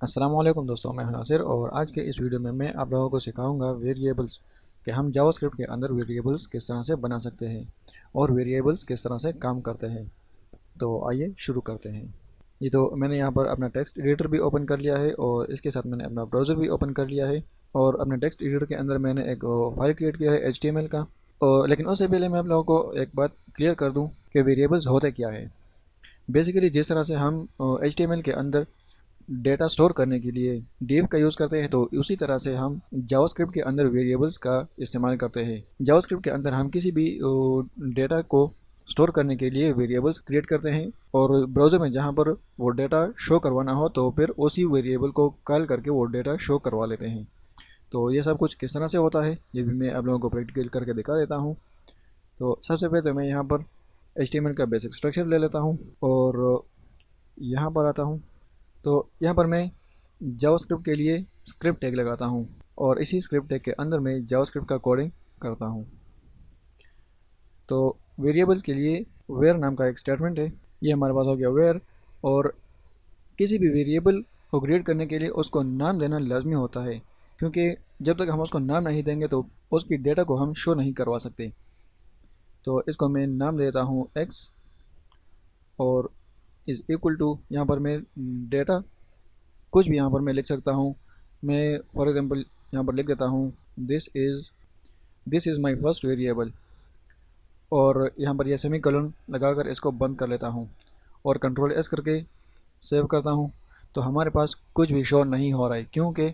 अस्सलाम वालेकुम दोस्तों, मैं हूं नासिर और आज के इस वीडियो में मैं आप लोगों को सिखाऊंगा वेरिएबल्स कि हम जावास्क्रिप्ट के अंदर वेरिएबल्स किस तरह से बना सकते हैं और वेरिएबल्स किस तरह से काम करते हैं। तो आइए शुरू करते हैं। ये तो मैंने यहाँ पर अपना टेक्स्ट एडिटर भी ओपन कर लिया है और इसके साथ मैंने अपना ब्राउज़र भी ओपन कर लिया है और अपने टेक्स्ट एडिटर के अंदर मैंने एक फाइल क्रिएट किया है HTML का। और लेकिन उससे पहले मैं आप लोगों को एक बात क्लियर कर दूँ कि वेरिएबल्स होते क्या है। बेसिकली जिस तरह से हम HTML के अंदर डेटा स्टोर करने के लिए div का यूज़ करते हैं, तो उसी तरह से हम जावास्क्रिप्ट के अंदर वेरिएबल्स का इस्तेमाल करते हैं। जावास्क्रिप्ट के अंदर हम किसी भी डेटा को स्टोर करने के लिए वेरिएबल्स क्रिएट करते हैं और ब्राउज़र में जहाँ पर वो डेटा शो करवाना हो तो फिर उसी वेरिएबल को कॉल करके वो डेटा शो करवा लेते हैं। तो ये सब कुछ किस तरह से होता है ये भी मैं आप लोगों को प्रैक्टिकल करके दिखा देता हूँ। तो सबसे पहले तो मैं यहाँ पर HTML का बेसिक स्ट्रक्चर ले लेता हूँ और यहाँ पर आता हूँ। तो यहाँ पर मैं जावास्क्रिप्ट के लिए स्क्रिप्ट टैग लगाता हूँ और इसी स्क्रिप्ट टैग के अंदर मैं जावास्क्रिप्ट का कोडिंग करता हूँ। तो वेरिएबल के लिए वेयर नाम का एक स्टेटमेंट है, ये हमारे पास हो गया वेयर। और किसी भी वेरिएबल को क्रिएट करने के लिए उसको नाम देना लाजमी होता है, क्योंकि जब तक हम उसको नाम नहीं देंगे तो उसकी डेटा को हम शो नहीं करवा सकते। तो इसको मैं नाम देता हूँ x और इज़ इक्वल टू, यहाँ पर मैं डेटा कुछ भी यहाँ पर मैं लिख सकता हूँ। मैं फॉर एग्जांपल यहाँ पर लिख देता हूँ this is my first variable और यहाँ पर यह सेमीकोलन लगाकर इसको बंद कर लेता हूँ और कंट्रोल एस करके सेव करता हूँ। तो हमारे पास कुछ भी शो नहीं हो रहा है, क्योंकि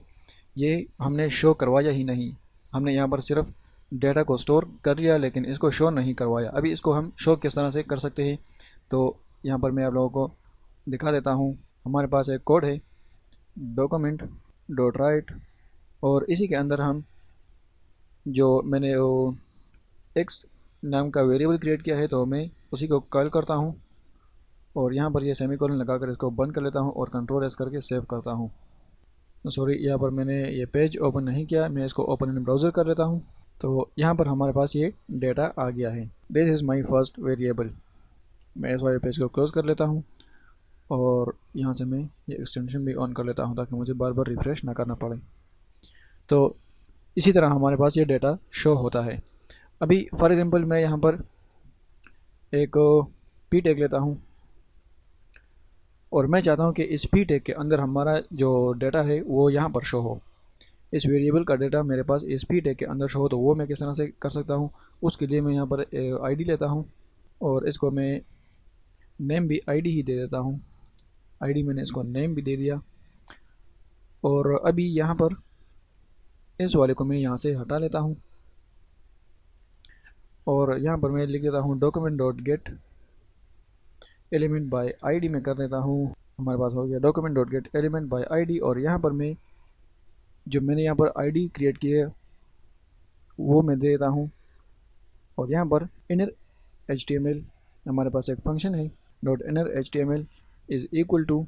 ये हमने शो करवाया ही नहीं। हमने यहाँ पर सिर्फ डेटा को स्टोर कर लिया लेकिन इसको शो नहीं करवाया। अभी इसको हम शो किस तरह से कर सकते हैं, तो यहाँ पर मैं आप लोगों को दिखा देता हूँ। हमारे पास एक कोड है डॉक्यूमेंट डॉट राइट और इसी के अंदर हम जो मैंने वो एक्स नाम का वेरिएबल क्रिएट किया है तो मैं उसी को कॉल करता हूँ और यहाँ पर ये सेमीकोलन लगाकर इसको बंद कर लेता हूँ और कंट्रोल एस करके सेव करता हूँ। सॉरी, यहाँ पर मैंने ये पेज ओपन नहीं किया, मैं इसको ओपन इन ब्राउज़र कर लेता हूँ। तो यहाँ पर हमारे पास ये डेटा आ गया है, this is my first variable. मैं इस वाले पेज को क्लोज़ कर लेता हूँ और यहाँ से मैं ये एक्सटेंशन भी ऑन कर लेता हूँ ताकि मुझे बार बार रिफ़्रेश ना करना पड़े। तो इसी तरह हमारे पास ये डेटा शो होता है। अभी फॉर एग्जांपल मैं यहाँ पर एक पी टैग लेता हूँ और मैं चाहता हूँ कि इस पी टैग के अंदर हमारा जो डेटा है वो यहाँ पर शो हो। इस वेरिएबल का डेटा मेरे पास इस पी टैग के अंदर शो हो, तो वो मैं किस तरह से कर सकता हूँ। उसके लिए मैं यहाँ पर आईडी लेता हूँ और इसको मैं नेम भी आईडी ही दे देता हूँ। आईडी मैंने इसको नेम भी दे दिया और अभी यहाँ पर इस वाले को मैं यहाँ से हटा लेता हूँ और यहाँ पर मैं लिख देता हूँ document dot gate element by ID में कर देता हूँ। हमारे पास हो गया document dot gate element by ID और यहाँ पर मैं जो मैंने यहाँ पर आईडी क्रिएट की है वो मैं दे देता हूँ और यहाँ पर इनर HTML हमारे पास एक फंक्शन है dot inner HTML is equal to,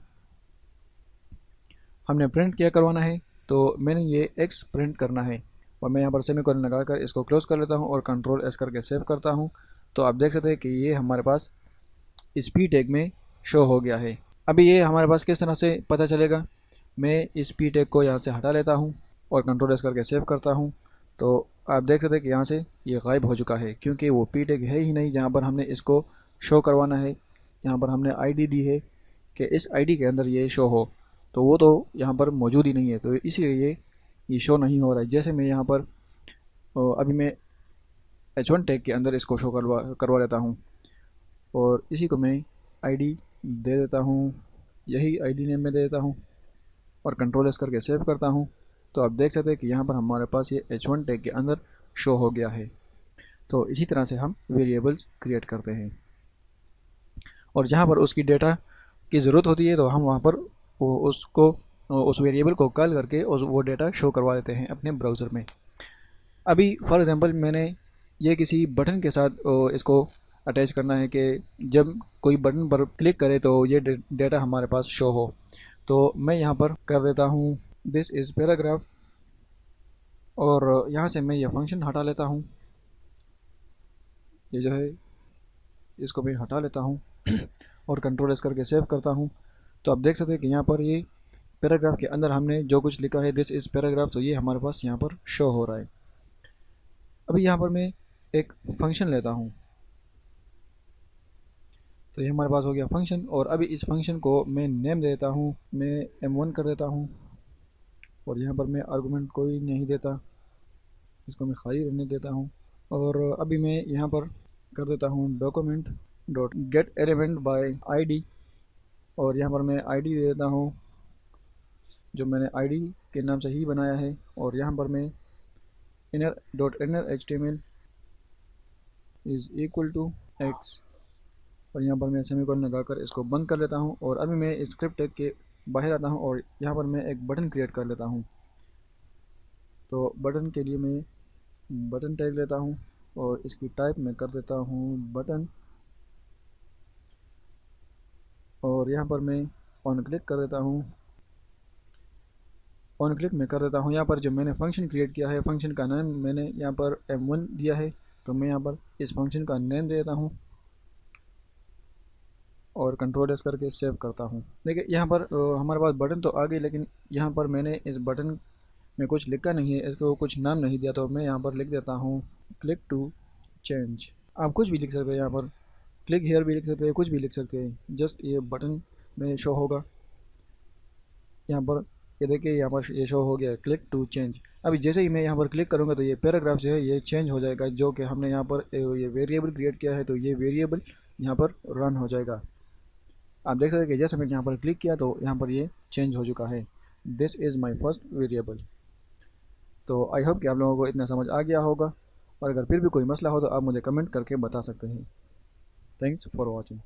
हमने प्रिंट क्या करवाना है तो मैंने ये x प्रिंट करना है और मैं यहाँ पर सेमीकोलन लगाकर इसको क्लोज कर लेता हूँ और कंट्रोल एस करके सेव करता हूँ। तो आप देख सकते हैं कि ये हमारे पास इस पी टैग में शो हो गया है। अभी ये हमारे पास किस तरह से पता चलेगा, मैं इस पी टैग को यहाँ से हटा लेता हूँ और कंट्रोल एस करके सेव करता हूँ। तो आप देख सकते हैं कि यहाँ से ये गायब हो चुका है, क्योंकि वो पी टैग है ही नहीं जहाँ पर हमने इसको शो करवाना है। यहाँ पर हमने आईडी दी है कि इस आईडी के अंदर ये शो हो, तो वो तो यहाँ पर मौजूद ही नहीं है, तो इसीलिए ये शो नहीं हो रहा है। जैसे मैं यहाँ पर अभी मैं H1 टैग के अंदर इसको शो करवा लेता हूँ और इसी को मैं आईडी दे देता हूँ, यही आईडी नेम में दे देता हूँ और कंट्रोल एस करके सेव करता हूँ। तो आप देख सकते हैं कि यहाँ पर हमारे पास ये H1 टैग के अंदर शो हो गया है। तो इसी तरह से हम वेरिएबल्स क्रिएट करते हैं और जहाँ पर उसकी डेटा की ज़रूरत होती है तो हम वहाँ पर उस वेरिएबल को कॉल करके वो डेटा शो करवा देते हैं अपने ब्राउज़र में। अभी फॉर एग्ज़ाम्पल मैंने ये किसी बटन के साथ इसको अटैच करना है कि जब कोई बटन पर क्लिक करे तो ये डेटा हमारे पास शो हो। तो मैं यहाँ पर कर देता हूँ दिस इज़ पैराग्राफ और यहाँ से मैं ये फंक्शन हटा लेता हूँ, ये जो है इसको मैं हटा लेता हूँ और कंट्रोल एस करके सेव करता हूँ। तो आप देख सकते हैं कि यहाँ पर ये पैराग्राफ के अंदर हमने जो कुछ लिखा है दिस इज़ पैराग्राफ, तो ये हमारे पास यहाँ पर शो हो रहा है। अभी यहाँ पर मैं एक फंक्शन लेता हूँ, तो ये हमारे पास हो गया फंक्शन। और अभी इस फंक्शन को मैं नेम देता हूँ, मैं m1 कर देता हूँ। और यहाँ पर मैं आर्गुमेंट कोई नहीं देता, इसको मैं खाली रहने देता हूँ। और अभी मैं यहाँ पर कर देता हूँ document dot gate element by ID, और यहाँ पर मैं आईडी दे देता हूँ जो मैंने आईडी के नाम से ही बनाया है। और यहाँ पर मैं inner dot inner HTML is equal to x, और यहाँ पर मैं सेमीकोलन लगाकर इसको बंद कर लेता हूँ। और अभी मैं स्क्रिप्ट टैग के बाहर आता हूँ और यहाँ पर मैं एक बटन क्रिएट कर लेता हूँ। तो बटन के लिए मैं बटन टैग लेता हूँ और इसकी टाइप मैं कर देता हूँ बटन, और यहाँ पर मैं ऑन क्लिक कर देता हूँ। ऑन क्लिक मैं कर देता हूँ। यहाँ पर जो मैंने फंक्शन क्रिएट किया है, फंक्शन का नाम मैंने यहाँ पर m1 दिया है, तो मैं यहाँ पर इस फंक्शन का नेम देता हूँ और कंट्रोल एस करके सेव करता हूँ। देखिए यहाँ पर हमारे पास बटन तो आ गई, लेकिन यहाँ पर मैंने इस बटन में कुछ लिखा नहीं है, इसको कुछ नाम नहीं दिया, तो मैं यहाँ पर लिख देता हूँ क्लिक टू चेंज। आप कुछ भी लिख सकते हैं, यहाँ पर क्लिक हेयर भी लिख सकते हैं, कुछ भी लिख सकते हैं, जस्ट ये बटन में शो होगा। यहाँ पर ये देखिए यहाँ पर ये शो हो गया क्लिक टू चेंज। अभी जैसे ही मैं यहाँ पर क्लिक करूँगा तो ये पैराग्राफ जो है ये चेंज हो जाएगा, जो कि हमने यहाँ पर ये वेरिएबल क्रिएट किया है, तो ये वेरिएबल यहाँ पर रन हो जाएगा। आप देख सकते हैं कि जैसे मैंने यहाँ पर क्लिक किया तो यहाँ पर ये चेंज हो चुका है। This is my first variable. तो आई होप कि आप लोगों को इतना समझ आ गया होगा, और अगर फिर भी कोई मसला हो तो आप मुझे कमेंट करके बता सकते हैं। Thanks for watching.